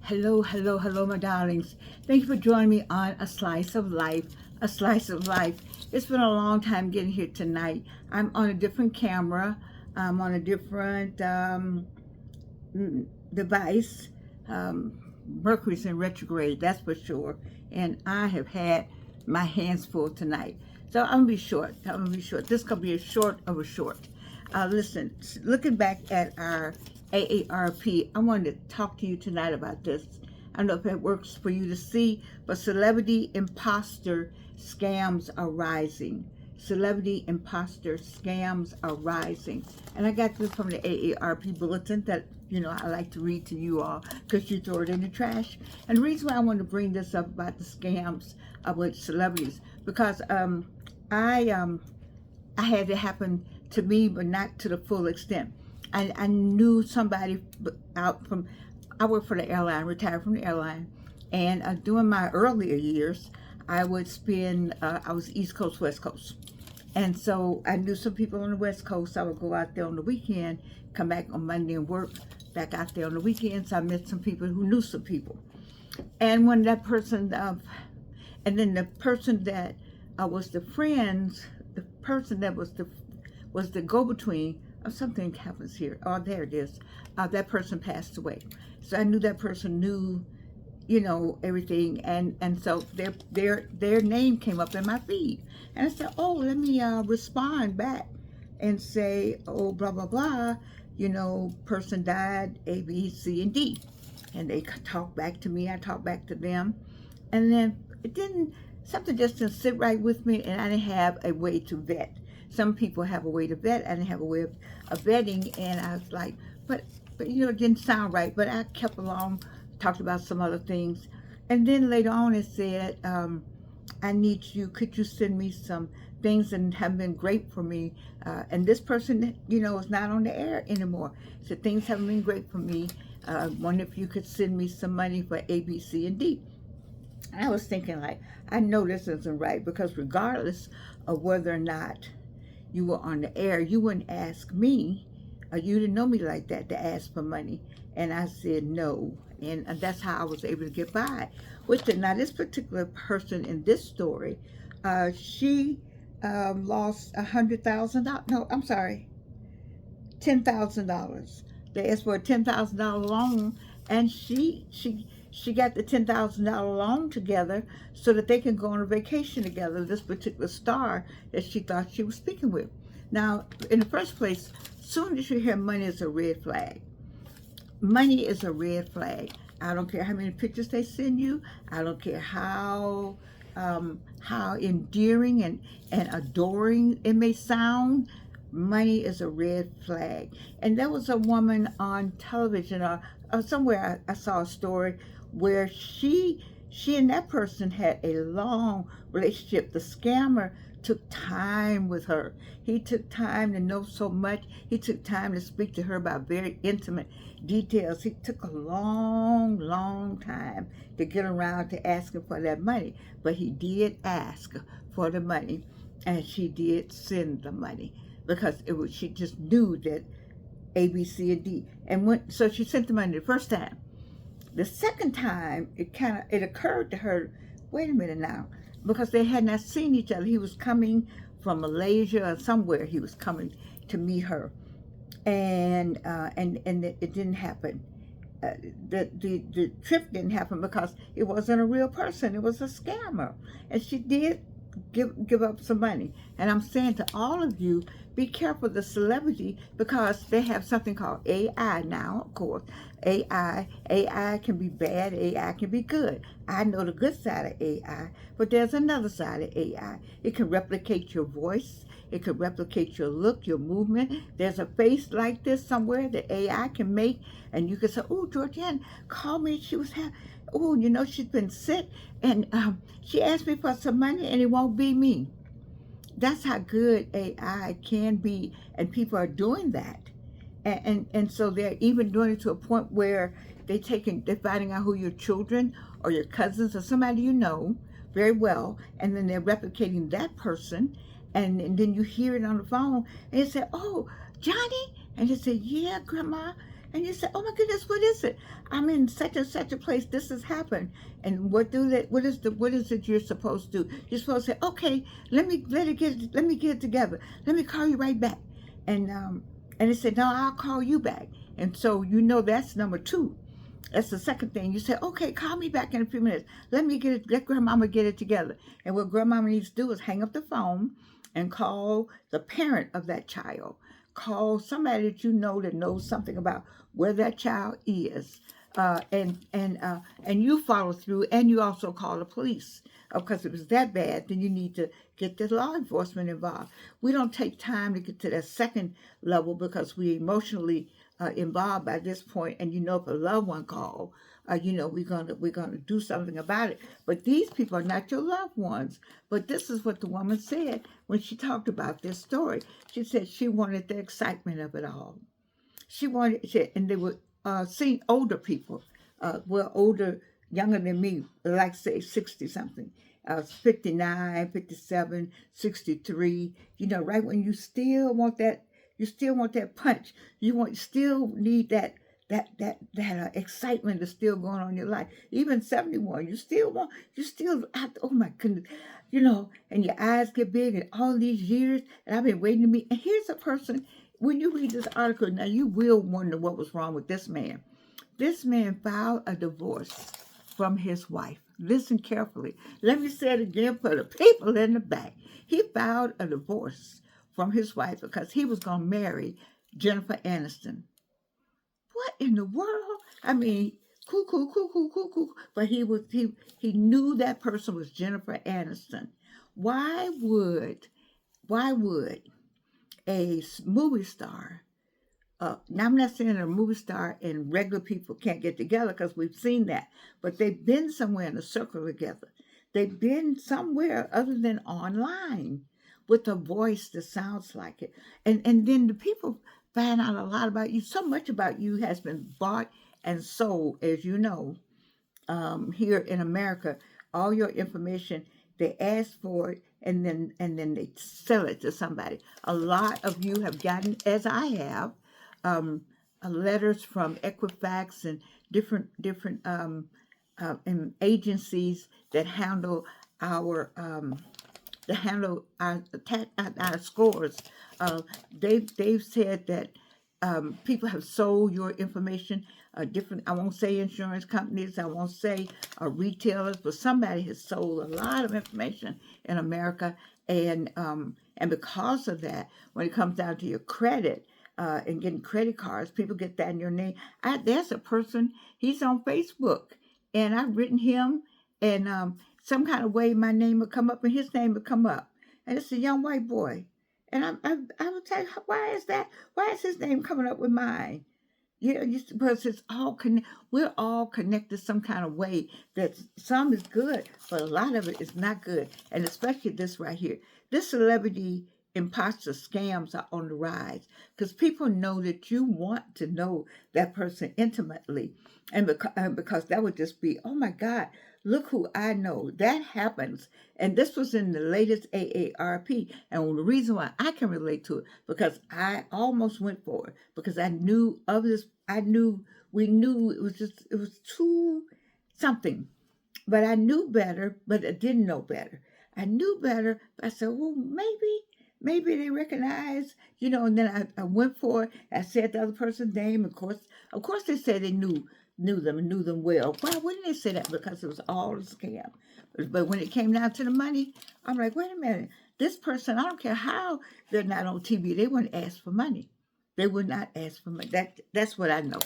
Hello, hello, hello, my darlings. Thank you for joining me on A Slice of Life. A Slice of Life. It's been a long time getting here tonight. I'm on a different camera. I'm on a different device. Mercury's in retrograde, that's for sure. And I have had my hands full tonight. So I'm going to be short. This is going to be a short of a short. Listen, looking back at our AARP, I wanted to talk to you tonight about this. I don't know if it works for you to see, but celebrity imposter scams are rising. Celebrity imposter scams are rising. And I got this from the AARP bulletin that, I like to read to you all because you throw it in the trash. And the reason why I want to bring this up about the scams with celebrities, because I had it happen to me, but not to the full extent. I knew somebody I worked for the airline, retired from the airline, and during my earlier years, I would spend, I was East Coast, West Coast. And so I knew some people on the West Coast. I would go out there on the weekend, come back on Monday and work back out there on the weekends. I met some people who knew some people. And when that person, and then the person that was the friends, the person that was the go-between, something happens here. Oh, there it is. That person passed away. So I knew that person knew, everything. And so their name came up in my feed. And I said, oh, let me respond back and say, oh, blah, blah, blah. Person died, A, B, C, and D. And they talked back to me. I talked back to them. And then something just didn't sit right with me, and I didn't have a way to vet. Some people have a way to vet. I didn't have a way of vetting, and I was like, but it didn't sound right. But I kept along, talked about some other things, and then later on it said, I need you. Could you send me some things that have been great for me? And this person, is not on the air anymore. So things haven't been great for me. Wonder if you could send me some money for A, B, C, and D. And I was thinking, like, I know this isn't right, because regardless of whether or not you were on the air, you wouldn't ask me, you didn't know me like that, to ask for money. And I said no, and that's how I was able to get by with it. Now, this particular person in this story, she lost $100,000. No, I'm sorry, $10,000. They asked for a $10,000 loan, and she got the $10,000 loan together so that they can go on a vacation together, this particular star that she thought she was speaking with. Now, in the first place, soon as you hear money is a red flag. Money is a red flag. I don't care how many pictures they send you. I don't care how endearing and adoring it may sound. Money is a red flag. And there was a woman on television or somewhere I saw a story where she and that person had a long relationship. The scammer took time with her. He took time to know so much. He took time to speak to her about very intimate details. He took a long, long time to get around to asking for that money. But he did ask for the money, and she did send the money, because she just knew that A, B, C, and D. And so she sent the money the first time. The second time, it occurred to her, wait a minute now, because they had not seen each other. He was coming from Malaysia or somewhere. He was coming to meet her, and it didn't happen. The trip didn't happen because it wasn't a real person. It was a scammer, and she did give up some money. And I'm saying to all of you, be careful of the celebrity, because they have something called AI now, of course. AI can be bad, AI can be good. I know the good side of AI, but there's another side of AI. It can replicate your voice. It can replicate your look, your movement. There's a face like this somewhere that AI can make, and you can say, oh, Georgianne called me, she was having, oh, she's been sick, and she asked me for some money, and it won't be me. That's how good AI can be, and people are doing that. And so they're even doing it to a point where they're finding out who your children or your cousins or somebody you know very well, and then they're replicating that person, and then you hear it on the phone, and you say, oh, Johnny? And you say, yeah, Grandma. And you say, oh my goodness, what is it? I'm in such and such a place. This has happened. And what is it you're supposed to do? You're supposed to say, okay, let me get it together. Let me call you right back. And they said, no, I'll call you back. And so that's number two. That's the second thing. You say, okay, call me back in a few minutes. Let grandmama get it together. And what grandmama needs to do is hang up the phone and call the parent of that child. Call somebody that you know that knows something about where that child is. And you follow through, and you also call the police. Because if it's that bad, then you need to get the law enforcement involved. We don't take time to get to that second level because we emotionally involved by this point, and if a loved one call, we're gonna do something about it. But these people are not your loved ones. But this is what the woman said when she talked about this story. She said she wanted the excitement of it all. And they were seeing older people, older, younger than me, like say 60 something. 59, 57, 63, right when you still want that punch. You still need that excitement is still going on in your life. Even 71, oh my goodness, and your eyes get big and all these years, and I've been waiting to meet. And here's a person, when you read this article, now you will wonder what was wrong with this man. This man filed a divorce from his wife. Listen carefully. Let me say it again for the people in the back. He filed a divorce from his wife because he was going to marry Jennifer Aniston. What in the world? I mean, cool. But he knew that person was Jennifer Aniston. Why would a movie star, now I'm not saying a movie star and regular people can't get together because we've seen that, but they've been somewhere in a circle together. They've been somewhere other than online with a voice that sounds like it. And then the people find out a lot about you. So much about you has been bought and sold, as you know, here in America. All your information, they ask for it, and then they sell it to somebody. A lot of you have gotten, as I have, letters from Equifax and different agencies that handle our our scores. They've said that people have sold your information. I won't say insurance companies, I won't say retailers, but somebody has sold a lot of information in America, and because of that, when it comes down to your credit and getting credit cards, people get that in your name. There's a person, he's on Facebook, and I've written him, and some kind of way my name would come up and his name would come up, and it's a young white boy, and I would tell you, why is that? Why is his name coming up with mine? Because it's all we're all connected some kind of way. That some is good, but a lot of it is not good, and especially this right here. This celebrity imposter scams are on the rise because people know that you want to know that person intimately, and because that would just be, oh my God, look who I know. That happens, and this was in the latest AARP, and the reason why I can relate to it, because I almost went for it, because I knew of this. We knew it was too something, but I knew better, but I didn't know better. I knew better, but I said, well, maybe they recognize, and then I went for it. I said the other person's name. Of course they said they knew them and knew them well. Why wouldn't they say that? Because it was all a scam. But when it came down to the money, I'm like, wait a minute. This person, I don't care how they're not on TV, they wouldn't ask for money. They would not ask for money. That's what I know.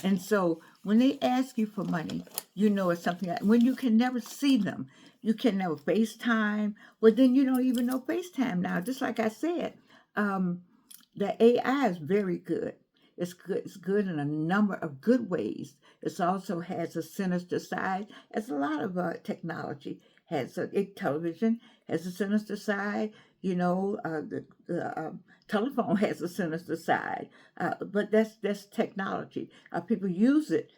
And so when they ask you for money, it's something. When you can never see them, you can never FaceTime. Well, then you don't even know FaceTime now. Just like I said, the AI is very good. It's good. It's good in a number of good ways. It also has a sinister side, as a lot of technology has. Television has a sinister side. The telephone has a sinister side, but that's technology. People use it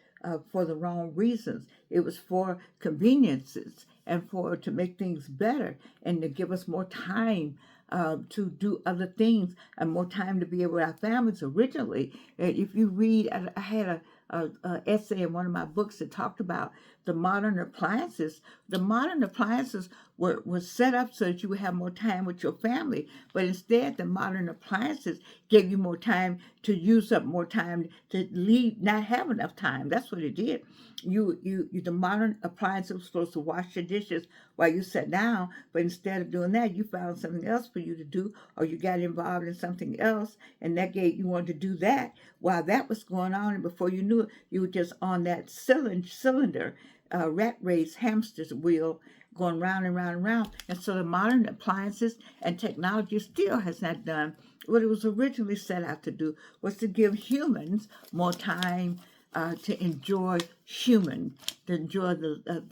for the wrong reasons. It was for conveniences and to make things better and to give us more time to do other things and more time to be able with our families originally. If you read, I had a essay in one of my books that talked about the modern appliances. The modern appliances were set up so that you would have more time with your family, but instead the modern appliances gave you more time to use up more time to leave, not have enough time. That's what it did. The modern appliance was supposed to wash your dishes while you sat down, but instead of doing that, you found something else for you to do, or you got involved in something else, and that gave you wanted to do that while that was going on, and before you knew it, you were just on that cylinder, rat race, hamster's wheel, going round and round and round. And so the modern appliances and technology still has not done what it was originally set out to do, was to give humans more time to enjoy the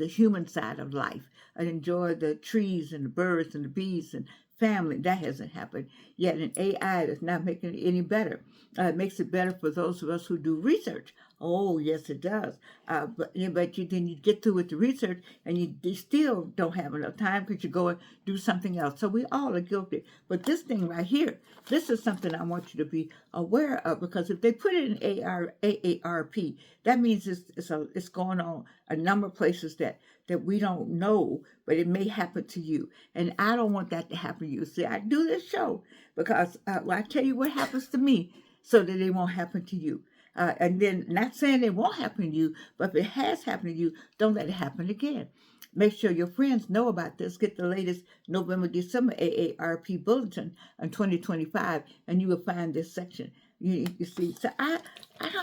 human side of life, and enjoy the trees and the birds and the bees and family. That hasn't happened yet. And AI is not making it any better. It makes it better for those of us who do research. Oh, yes, it does. But then you get through with the research and you still don't have enough time because you go and do something else. So we all are guilty. But this thing right here, this is something I want you to be aware of, because if they put it in AARP, that means it's going on a number of places that we don't know, but it may happen to you. And I don't want that to happen to you. See, I do this show because I tell you what happens to me so that it won't happen to you. And then, not saying it won't happen to you, but if it has happened to you, don't let it happen again. Make sure your friends know about this. Get the latest November, December AARP bulletin on 2025, and you will find this section. You see, so I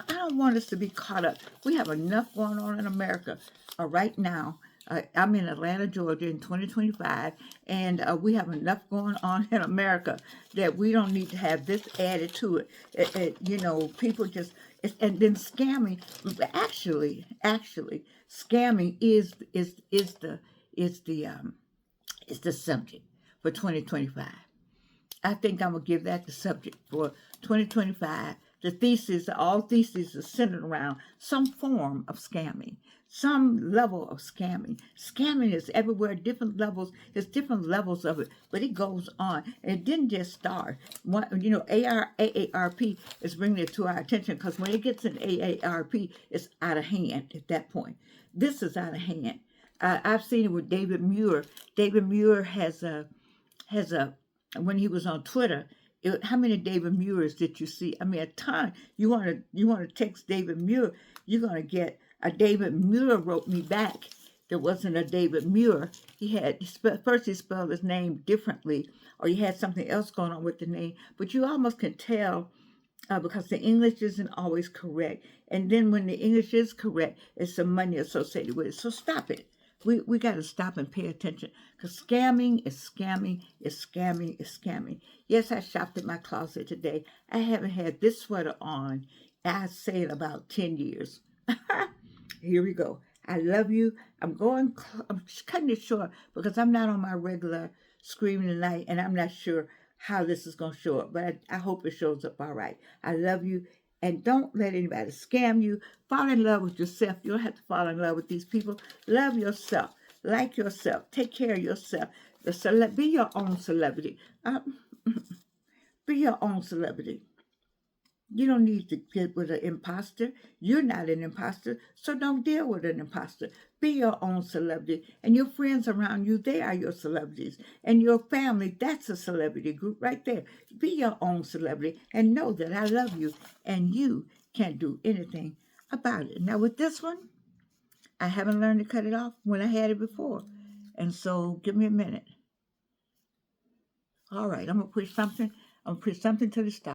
don't want us to be caught up. We have enough going on in America right now. I'm in Atlanta, Georgia in 2025, and we have enough going on in America that we don't need to have this added to it. People just, and then scamming. Actually, scamming is the subject for 2025. I think I'm going to give that the subject for 2025. All theses are centered around some form of scamming, some level of scamming. Scamming is everywhere, different levels. There's different levels of it, but it goes on. And it didn't just start. AARP is bringing it to our attention, because when it gets in AARP, it's out of hand at that point. This is out of hand. I've seen it with David Muir. David Muir has a when he was on Twitter, how many David Muirs did you see? I mean, a ton. You want to text David Muir, you're going to get a David Muir wrote me back. There wasn't a David Muir. First he spelled his name differently, or he had something else going on with the name. But you almost can tell because the English isn't always correct. And then when the English is correct, there's some money associated with it. So stop it. We got to stop and pay attention, because scamming is scamming is scamming is scamming. Yes, I shopped in my closet today. I haven't had this sweater on, I'd say, in about 10 years. Here we go. I love you. I'm cutting it short because I'm not on my regular screaming tonight, and I'm not sure how this is going to show up, but I hope it shows up all right. I love you. And don't let anybody scam you. Fall in love with yourself. You don't have to fall in love with these people. Love yourself. Like yourself. Take care of yourself. Be your own celebrity. Be your own celebrity. You don't need to get with an imposter. You're not an imposter, so don't deal with an imposter. Be your own celebrity. And your friends around you, they are your celebrities. And your family, that's a celebrity group right there. Be your own celebrity and know that I love you, and you can't do anything about it. Now with this one, I haven't learned to cut it off when I had it before. And so give me a minute. All right, I'm going to push something to the stop.